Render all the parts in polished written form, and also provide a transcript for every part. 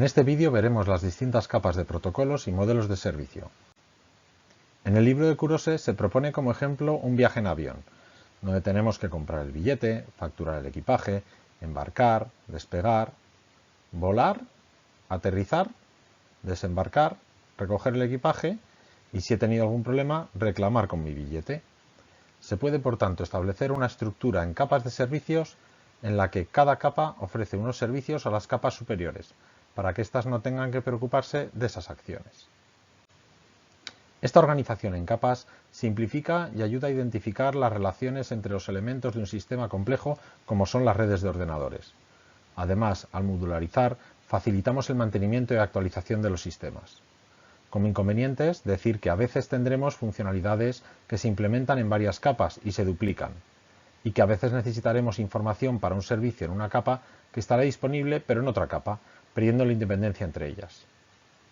este vídeo veremos las distintas capas de protocolos y modelos de servicio. En el libro de Kurose se propone como ejemplo un viaje en avión, donde tenemos que comprar el billete, facturar el equipaje, embarcar, despegar, volar, aterrizar, desembarcar, recoger el equipaje y, si he tenido algún problema, reclamar con mi billete. Se puede, por tanto, establecer una estructura en capas de servicios en la que cada capa ofrece unos servicios a las capas superiores, para que éstas no tengan que preocuparse de esas acciones. Esta organización en capas simplifica y ayuda a identificar las relaciones entre los elementos de un sistema complejo como son las redes de ordenadores. Además, al modularizar, facilitamos el mantenimiento y actualización de los sistemas. Como inconvenientes, decir que a veces tendremos funcionalidades que se implementan en varias capas y se duplican, y que a veces necesitaremos información para un servicio en una capa que estará disponible pero en otra capa, perdiendo la independencia entre ellas.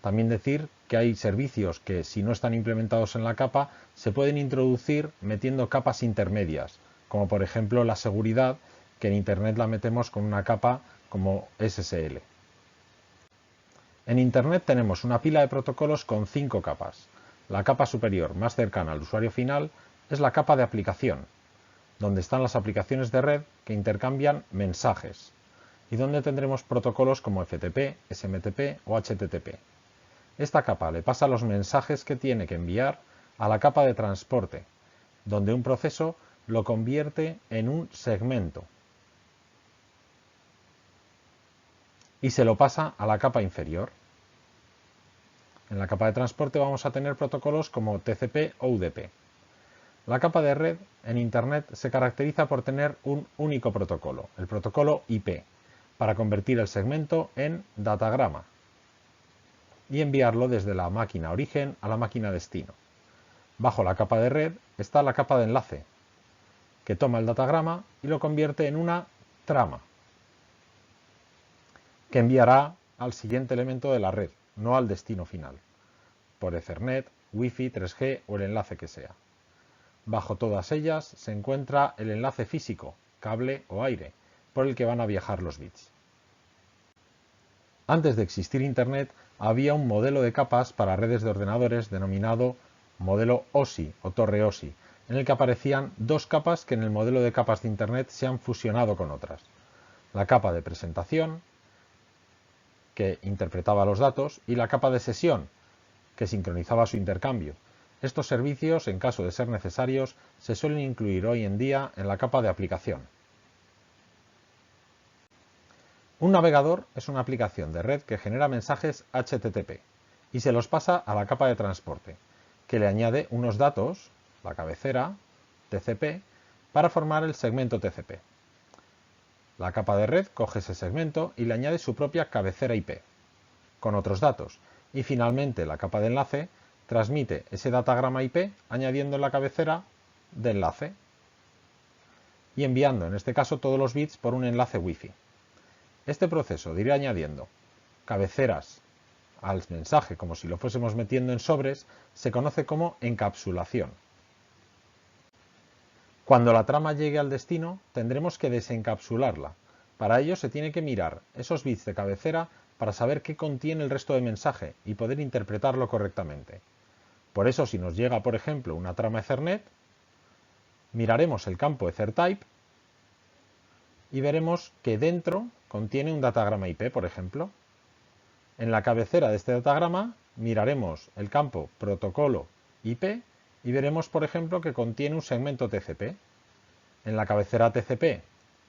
También decir que hay servicios que, si no están implementados en la capa, se pueden introducir metiendo capas intermedias, como por ejemplo la seguridad, que en Internet la metemos con una capa como SSL. En Internet tenemos una pila de protocolos con 5 capas. La capa superior, más cercana al usuario final, es la capa de aplicación, donde están las aplicaciones de red que intercambian mensajes, y donde tendremos protocolos como FTP, SMTP o HTTP. Esta capa le pasa los mensajes que tiene que enviar a la capa de transporte, donde un proceso lo convierte en un segmento y se lo pasa a la capa inferior. En la capa de transporte vamos a tener protocolos como TCP o UDP. La capa de red en Internet se caracteriza por tener un único protocolo, el protocolo IP, para convertir el segmento en datagrama y enviarlo desde la máquina origen a la máquina destino. Bajo la capa de red está la capa de enlace, que toma el datagrama y lo convierte en una trama, que enviará al siguiente elemento de la red, no al destino final, por Ethernet, Wi-Fi, 3G o el enlace que sea. Bajo todas ellas se encuentra el enlace físico, cable o aire, por el que van a viajar los bits. Antes de existir Internet, había un modelo de capas para redes de ordenadores denominado modelo OSI o torre OSI, en el que aparecían dos capas que en el modelo de capas de Internet se han fusionado con otras. La capa de presentación, que interpretaba los datos, y la capa de sesión, que sincronizaba su intercambio. Estos servicios, en caso de ser necesarios, se suelen incluir hoy en día en la capa de aplicación. Un navegador es una aplicación de red que genera mensajes HTTP y se los pasa a la capa de transporte, que le añade unos datos, la cabecera, TCP, para formar el segmento TCP. La capa de red coge ese segmento y le añade su propia cabecera IP, con otros datos, y finalmente la capa de enlace transmite ese datagrama IP añadiendo en la cabecera de enlace y enviando en este caso todos los bits por un enlace Wi-Fi. Este proceso de ir añadiendo cabeceras al mensaje como si lo fuésemos metiendo en sobres se conoce como encapsulación. Cuando la trama llegue al destino tendremos que desencapsularla. Para ello se tiene que mirar esos bits de cabecera para saber qué contiene el resto del mensaje y poder interpretarlo correctamente. Por eso, si nos llega, por ejemplo, una trama Ethernet, miraremos el campo EtherType y veremos que dentro contiene un datagrama IP, por ejemplo. En la cabecera de este datagrama miraremos el campo protocolo IP y veremos, por ejemplo, que contiene un segmento TCP. En la cabecera TCP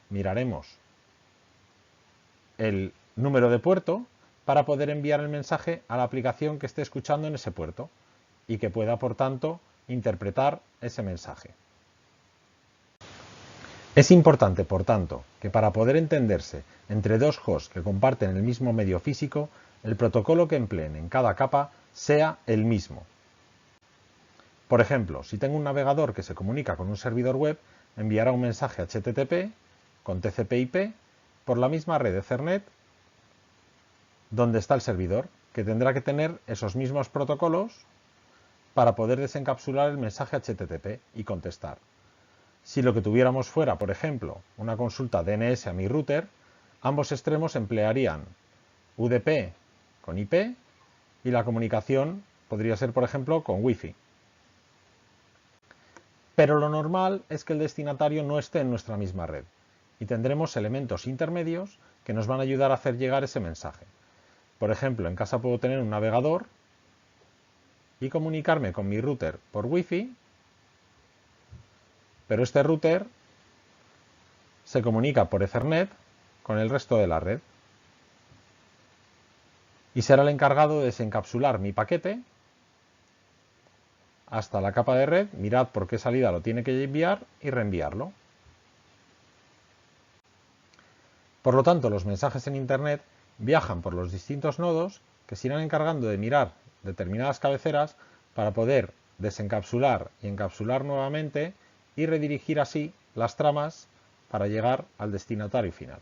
miraremos el número de puerto para poder enviar el mensaje a la aplicación que esté escuchando en ese puerto y que pueda, por tanto, interpretar ese mensaje. Es importante, por tanto, que para poder entenderse entre dos hosts que comparten el mismo medio físico, el protocolo que empleen en cada capa sea el mismo. Por ejemplo, si tengo un navegador que se comunica con un servidor web, enviará un mensaje HTTP con TCP/IP por la misma red Ethernet donde está el servidor, que tendrá que tener esos mismos protocolos para poder desencapsular el mensaje HTTP y contestar. Si lo que tuviéramos fuera, por ejemplo, una consulta DNS a mi router, ambos extremos emplearían UDP con IP y la comunicación podría ser, por ejemplo, con Wi-Fi. Pero lo normal es que el destinatario no esté en nuestra misma red y tendremos elementos intermedios que nos van a ayudar a hacer llegar ese mensaje. Por ejemplo, en casa puedo tener un navegador y comunicarme con mi router por Wi-Fi, pero este router se comunica por Ethernet con el resto de la red y será el encargado de desencapsular mi paquete hasta la capa de red, mirad por qué salida lo tiene que enviar y reenviarlo. Por lo tanto, los mensajes en Internet viajan por los distintos nodos que se irán encargando de mirar determinadas cabeceras para poder desencapsular y encapsular nuevamente y redirigir así las tramas para llegar al destinatario final.